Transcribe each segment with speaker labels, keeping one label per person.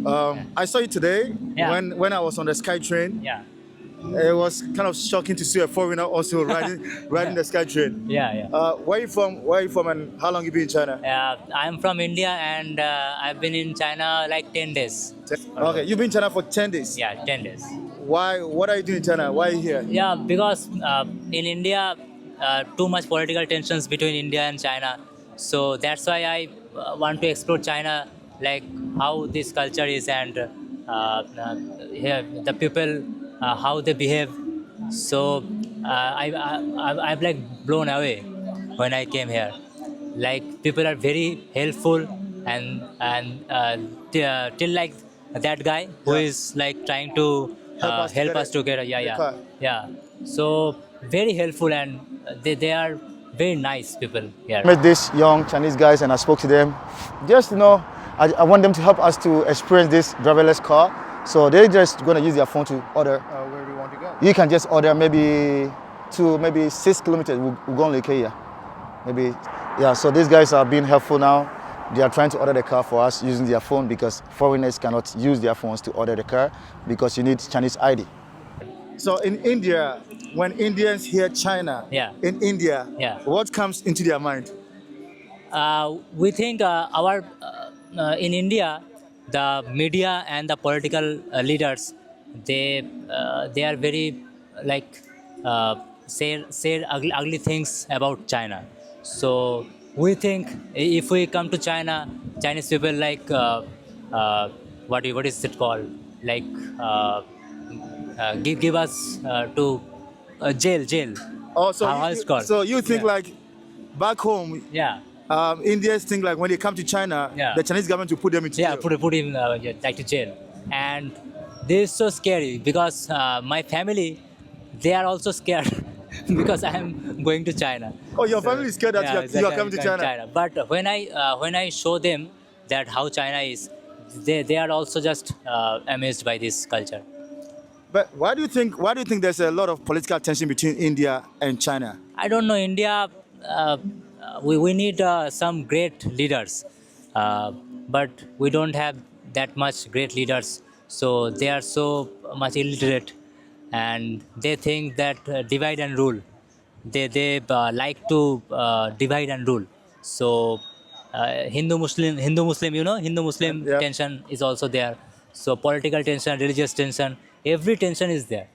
Speaker 1: I saw you today
Speaker 2: Yeah.
Speaker 1: when I was on the SkyTrain.
Speaker 2: Yeah.
Speaker 1: It was kind of shocking to see a foreigner also riding the SkyTrain.
Speaker 2: Yeah. Yeah.
Speaker 1: Where are you from? Where are you from, and how long you been in China?
Speaker 2: I'm from India and I've been in China like 10 days.
Speaker 1: Okay, you've been in China for 10 days.
Speaker 2: Yeah, 10 days.
Speaker 1: Why? What are you doing in China? Why are you here?
Speaker 2: Yeah, because in India, too much political tensions between India and China. So that's why I want to explore China, like how this culture is and here the people, how they behave. So I'm like blown away when I came here. Like people are very helpful and till like that guy who
Speaker 1: Yeah.
Speaker 2: is like trying to help us
Speaker 1: get
Speaker 2: together. Yeah,
Speaker 1: the
Speaker 2: yeah,
Speaker 1: car.
Speaker 2: yeah. So very helpful and they are very nice people here.
Speaker 1: I met these young Chinese guys and I spoke to them. Just I want them to help us to experience this driverless car. So they're just gonna use their phone to order.
Speaker 3: Where do you want to go?
Speaker 1: You can just order maybe 6 kilometers. We'll go on Lake here. Maybe, yeah. So these guys are being helpful now. They are trying to order the car for us using their phone because foreigners cannot use their phones to order the car because you need Chinese ID. So in India, when Indians hear China,
Speaker 2: Yeah.
Speaker 1: in India,
Speaker 2: Yeah.
Speaker 1: what comes into their mind?
Speaker 2: We think in India, the media and the political leaders, they are very like say ugly things about China. So we think if we come to China, Chinese people like what is it called? Like give us to jail.
Speaker 1: Oh, so
Speaker 2: How it's called?
Speaker 1: so you think
Speaker 2: Yeah.
Speaker 1: like back home,
Speaker 2: Yeah.
Speaker 1: Indians think like when they come to China,
Speaker 2: Yeah.
Speaker 1: the Chinese government will put them into
Speaker 2: Yeah,
Speaker 1: jail.
Speaker 2: put him yeah, like to jail, and this is so scary because my family, they are also scared because I am going to China.
Speaker 1: Oh, your family is scared that you are
Speaker 2: exactly,
Speaker 1: coming to
Speaker 2: I'm going
Speaker 1: China.
Speaker 2: But when I show them that how China is, they are also just amazed by this culture.
Speaker 1: But why do you think there's a lot of political tension between India and China?
Speaker 2: I don't know, India, we need some great leaders, but we don't have that much great leaders. So they are so much illiterate and they think that divide and rule. They like to divide and rule. So Hindu Muslim, Hindu Muslim
Speaker 1: Yeah.
Speaker 2: tension is also there. So political tension, religious tension, every tension is there.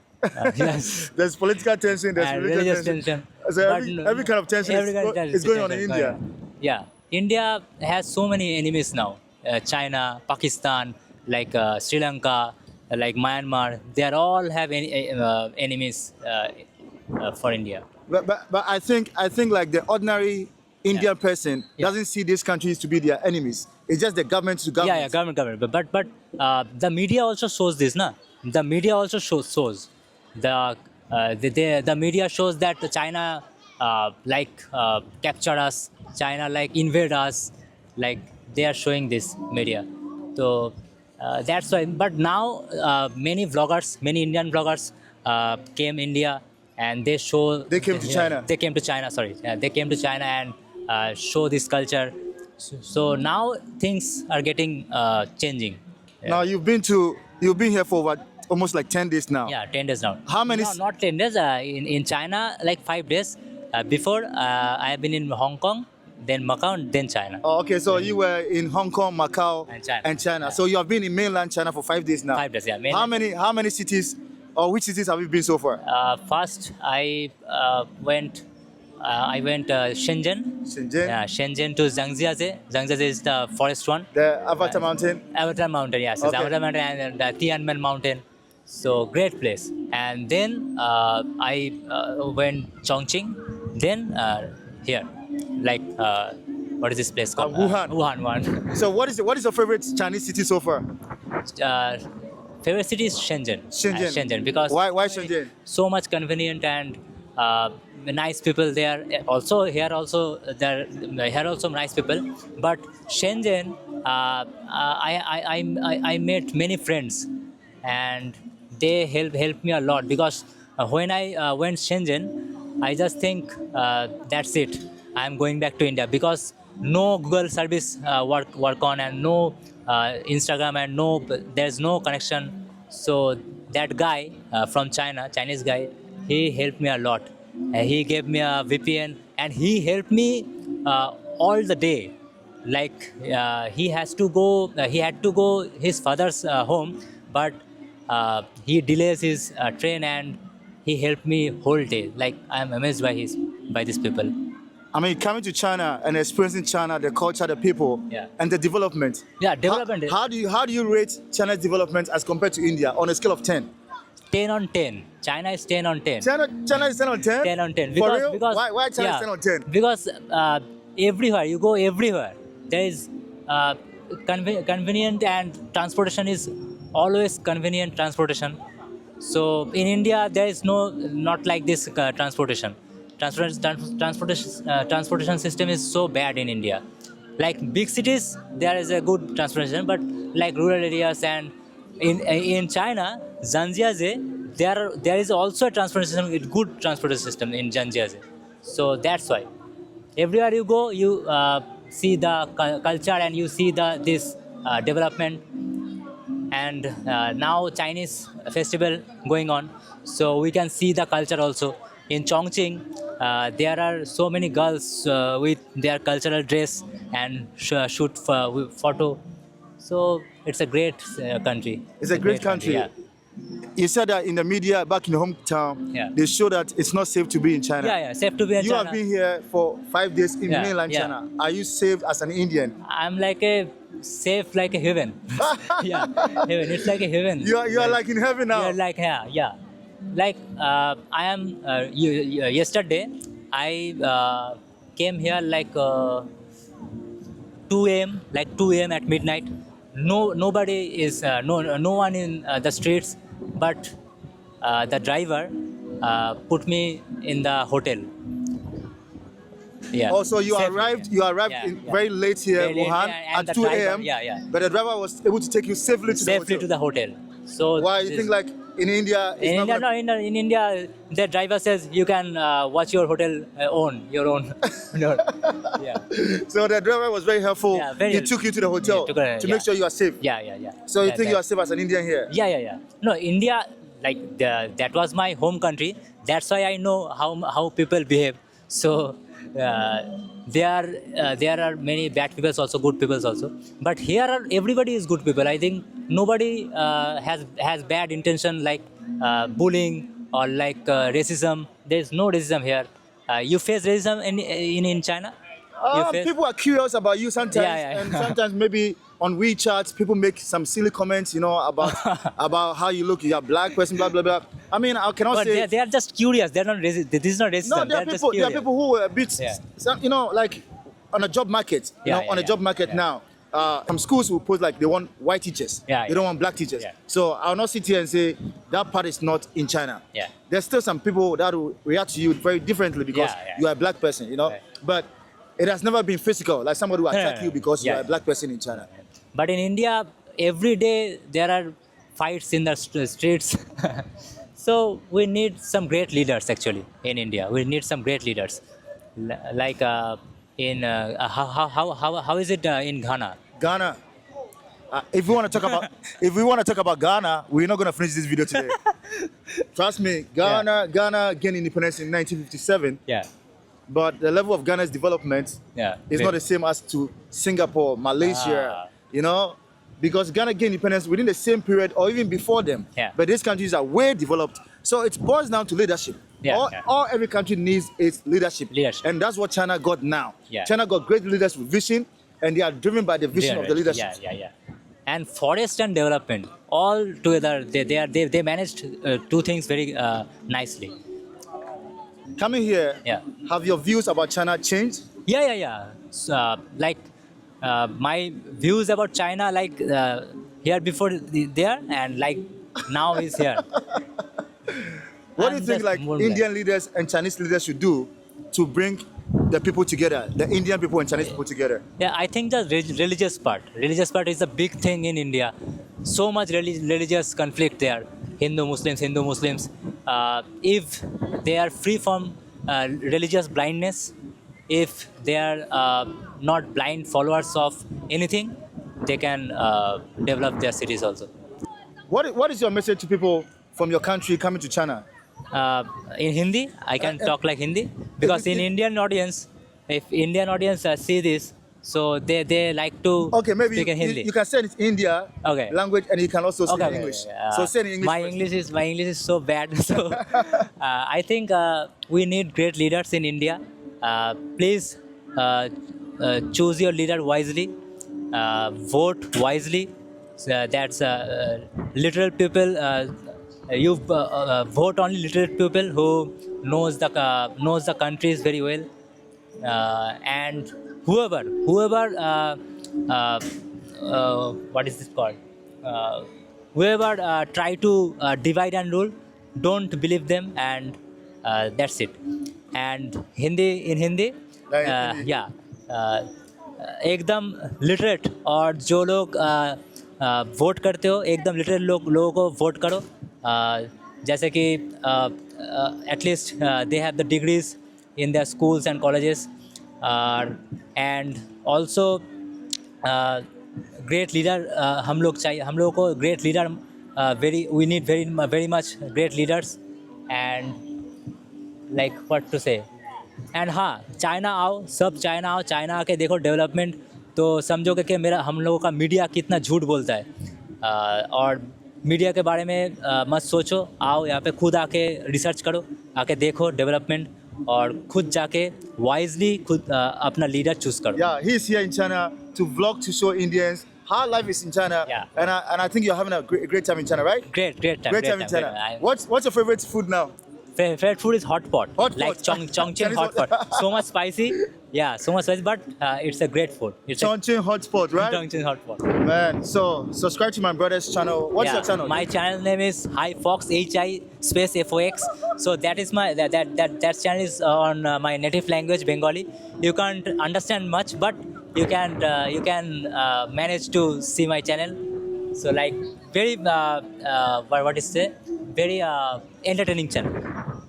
Speaker 2: Yes.
Speaker 1: There's political tension, there's
Speaker 2: And
Speaker 1: religious tension. So
Speaker 2: But
Speaker 1: every kind of tension
Speaker 2: every kind of
Speaker 1: is going on in
Speaker 2: tension
Speaker 1: India.
Speaker 2: Yeah, India has so many enemies now. China, Pakistan, like Sri Lanka, like Myanmar. They are all have enemies for India.
Speaker 1: But I think like the ordinary Indian person doesn't see these countries to be their enemies. It's just the government to government.
Speaker 2: Yeah, government. But the media also shows this, na? The media also shows the media shows that China capture us, China like invade us, like they are showing this media. So that's why. But now many vloggers, many Indian vloggers came India and they show.
Speaker 1: They came to China.
Speaker 2: They came to China. Sorry, they came to China and show this culture. So now things are getting changing.
Speaker 1: Now you've been here for what, almost like 10 days now.
Speaker 2: Yeah, 10 days now.
Speaker 1: How many
Speaker 2: No, not 10 days. In China, like 5 days. Before, I have been in Hong Kong, then Macau, and then China.
Speaker 1: Oh, okay, so you were in Hong Kong, Macau,
Speaker 2: And China.
Speaker 1: Yeah. So you have been in mainland China for 5 days now.
Speaker 2: 5 days, yeah.
Speaker 1: How many cities, or which cities have you been so far?
Speaker 2: First, I went Shenzhen.
Speaker 1: Shenzhen,
Speaker 2: Yeah, Shenzhen to Zhangjiajie. Zhangjiajie is the forest one.
Speaker 1: the Avatar Mountain.
Speaker 2: Avatar Mountain, yes.
Speaker 1: Okay.
Speaker 2: Avatar Mountain and the Tiananmen Mountain. So great place. And then I went Chongqing. Then here, like what is this place called?
Speaker 1: Wuhan.
Speaker 2: Wuhan.
Speaker 1: So what is your favorite Chinese city so far?
Speaker 2: Favorite city is Shenzhen.
Speaker 1: Shenzhen.
Speaker 2: Shenzhen because
Speaker 1: Why Shenzhen?
Speaker 2: so much convenient and nice people there. Also here also nice people. But Shenzhen, I met many friends, and they helped me a lot because when I went Shenzhen, I just think that's it. I'm going back to India because no Google service work on and no Instagram, and there's no connection. So that guy from China, Chinese guy, he helped me a lot. He gave me a VPN, and he helped me all the day. Like he had to go his father's home, but he delays his train, and he helped me whole day. Like, I'm amazed by these people.
Speaker 1: I mean, coming to China and experiencing China, the culture, the people,
Speaker 2: Yeah.
Speaker 1: and the development.
Speaker 2: Yeah, development.
Speaker 1: How do you rate China's development as compared to India on a scale of 10?
Speaker 2: 10 on 10. China is 10 on 10.
Speaker 1: China is 10 on 10?
Speaker 2: 10 on 10.
Speaker 1: For real?
Speaker 2: Because
Speaker 1: Why China is 10 on 10?
Speaker 2: Because everywhere, you go everywhere, there is convenient, and transportation is always convenient transportation. So in India, there is not like this transportation. Transportation system is so bad in India. Like big cities, there is a good transportation, but like rural areas and in China, Zhangjiajie, there is also a transportation with good transportation system in Zhangjiajie. So that's why everywhere you go, you see the culture, and you see this development. And now Chinese festival going on, so we can see the culture also. In Chongqing, there are so many girls with their cultural dress and shoot photo. So it's a great country.
Speaker 1: It's a great country.
Speaker 2: Yeah.
Speaker 1: You said that in the media back in your hometown,
Speaker 2: Yeah.
Speaker 1: they show that it's not safe to be in China.
Speaker 2: Yeah, safe to be in
Speaker 1: You
Speaker 2: China.
Speaker 1: have been here for 5 days in
Speaker 2: Yeah,
Speaker 1: mainland
Speaker 2: yeah.
Speaker 1: China. Are you safe as an Indian?
Speaker 2: I'm like safe like a heaven. Yeah, heaven. It's like a heaven.
Speaker 1: You are like in heaven now.
Speaker 2: You're like, yeah. Like I am. Yesterday, I came here like 2 a.m. Like 2 a.m. at midnight. Nobody is no one in the streets, but the driver put me in the hotel. Yeah.
Speaker 1: Also, you
Speaker 2: Safely,
Speaker 1: arrived
Speaker 2: yeah.
Speaker 1: very late here,
Speaker 2: Very late,
Speaker 1: Wuhan,
Speaker 2: yeah, and
Speaker 1: at
Speaker 2: the
Speaker 1: 2
Speaker 2: driver-
Speaker 1: a.m.
Speaker 2: yeah.
Speaker 1: But the driver was able to take you safely to
Speaker 2: Safely
Speaker 1: the
Speaker 2: to
Speaker 1: hotel.
Speaker 2: the hotel. So
Speaker 1: Why you
Speaker 2: this-
Speaker 1: think like in India? It's
Speaker 2: in
Speaker 1: not
Speaker 2: India,
Speaker 1: gonna-
Speaker 2: no, in India, the driver says you can watch your hotel your own. No. Yeah.
Speaker 1: So the driver was very helpful.
Speaker 2: Yeah, very
Speaker 1: he
Speaker 2: helpful.
Speaker 1: took you to the hotel
Speaker 2: Yeah,
Speaker 1: to make sure you are safe.
Speaker 2: Yeah.
Speaker 1: So you
Speaker 2: That-
Speaker 1: think you
Speaker 2: that-
Speaker 1: are safe as an Indian here?
Speaker 2: Yeah. No, India, like that was my home country. That's why I know how people behave. So there are many bad people also, good people also. But here everybody is good people. I think nobody has bad intention like bullying or like racism. There is no racism here. You face racism in China? You face-
Speaker 1: People are curious about you sometimes,
Speaker 2: Yeah.
Speaker 1: and sometimes maybe on WeChat, people make some silly comments, about how you look. You're a black person, blah blah blah. I mean, I cannot
Speaker 2: But
Speaker 1: say.
Speaker 2: they are just curious. They're not racist. This is not racism.
Speaker 1: No, there
Speaker 2: They're
Speaker 1: are
Speaker 2: just
Speaker 1: people. There are
Speaker 2: curious.
Speaker 1: people who are a bit,
Speaker 2: Yeah.
Speaker 1: like on a job market. On a job market
Speaker 2: yeah.
Speaker 1: now. Some schools will post like they want white teachers.
Speaker 2: Yeah,
Speaker 1: They don't want black teachers.
Speaker 2: Yeah.
Speaker 1: So I'll not sit here and say that part is not in China.
Speaker 2: Yeah.
Speaker 1: There's still some people that will react to you very differently because
Speaker 2: Yeah.
Speaker 1: you are a black person.
Speaker 2: Right.
Speaker 1: But it has never been physical. Like somebody will attack
Speaker 2: no,
Speaker 1: you because you
Speaker 2: yeah.
Speaker 1: are a black person in China.
Speaker 2: But in India, every day there are fights in the streets. So we need some great leaders actually in India. We need some great leaders, like how is it in Ghana?
Speaker 1: Ghana. If we want to talk about Ghana, we're not gonna finish this video today. Trust me, Ghana gained independence in 1957,
Speaker 2: Yeah,
Speaker 1: but the level of Ghana's development
Speaker 2: yeah.
Speaker 1: is not the same as to Singapore, Malaysia. Because Ghana gained independence within the same period or even before them.
Speaker 2: Yeah.
Speaker 1: But these countries are way developed, so it boils down to leadership.
Speaker 2: Yeah,
Speaker 1: Every country needs its leadership.
Speaker 2: Leadership.
Speaker 1: And that's what China got now.
Speaker 2: Yeah.
Speaker 1: China got great leaders with vision, and they are driven by the vision of the leadership.
Speaker 2: Yeah. And forest and development all together, they managed two things very nicely.
Speaker 1: Coming here,
Speaker 2: Yeah.
Speaker 1: have your views about China changed?
Speaker 2: Yeah. So, my views about China, like here before there, and like now is here.
Speaker 1: What do
Speaker 2: I'm
Speaker 1: you think
Speaker 2: just
Speaker 1: like
Speaker 2: more
Speaker 1: Indian leaders and Chinese leaders should do to bring the people together, the Indian people and Chinese people together?
Speaker 2: Yeah, I think the religious part is a big thing in India. So much religious conflict there. Hindu Muslims. If they are free from religious blindness, if they are not blind followers of anything, they can develop their cities also.
Speaker 1: What is your message to people from your country coming to China?
Speaker 2: In Hindi, I can talk like Hindi because in Indian audience, if Indian audience see this, so they like to
Speaker 1: Okay, maybe
Speaker 2: speak in Hindi.
Speaker 1: you can say it in India
Speaker 2: Okay.
Speaker 1: language, and you can also say it in
Speaker 2: Okay,
Speaker 1: English.
Speaker 2: okay.
Speaker 1: So say it in English.
Speaker 2: My
Speaker 1: first.
Speaker 2: English is so bad. So I think we need great leaders in India. Please choose your leader wisely. Vote wisely. That's literal people. You vote only literate people who knows the countries very well, and whoever what is this called? Whoever try to divide and rule, don't believe them, and that's it. And in Hindi, yeah, एकदम literate और जो लोग vote करते हो एकदम literate लोगों को vote करो, जैसे कि at least they have the degrees in their schools and colleges, and also great leader हम लोगों को great leader we need very much great leaders, and like what to say. And हाँ, चाइना आओ, सब चाइना आओ, चाइना आके देखो development, तो समझोगे कि हम लोगों का मीडिया कितना झूठ बोलता है। और मीडिया के बारे में मत सोचो, आओ यहाँ पे खुद आके रिसर्च करो, आके देखो डेवलपमेंट, और खुद जाके वाइजली खुद अपना लीडर चूज करो।
Speaker 1: Yeah, he's here in China to vlog to show Indians how life is in China.
Speaker 2: Yeah.
Speaker 1: And I think you're having a great time in China, right?
Speaker 2: Great time.
Speaker 1: Great time in China. What's your favorite food now?
Speaker 2: Favorite food is hot pot.
Speaker 1: Hot
Speaker 2: Like
Speaker 1: pot.
Speaker 2: Chongqing
Speaker 1: Chinese
Speaker 2: hot
Speaker 1: hot-
Speaker 2: pot. So much spicy. Yeah, so much spicy, but it's a great food. It's
Speaker 1: Chongqing hotspot,
Speaker 2: a
Speaker 1: right?
Speaker 2: Chongqing hot pot.
Speaker 1: Man, so subscribe to my brother's channel. What's your channel?
Speaker 2: My channel name is Hi Fox, HI space FOX. So that is my that channel is on my native language, Bengali. You can't understand much, but you can manage to see my channel. So like very what is it? Very entertaining channel.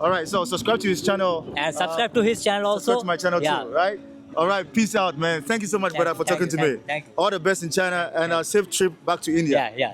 Speaker 1: All right, so subscribe to his channel.
Speaker 2: And subscribe to his channel also.
Speaker 1: Subscribe to my channel
Speaker 2: Yeah.
Speaker 1: too, right? All right, peace out, man. Thank you so much, brother, for talking to me.
Speaker 2: Thank you.
Speaker 1: All the best in China and a safe trip back to India.
Speaker 2: Yeah.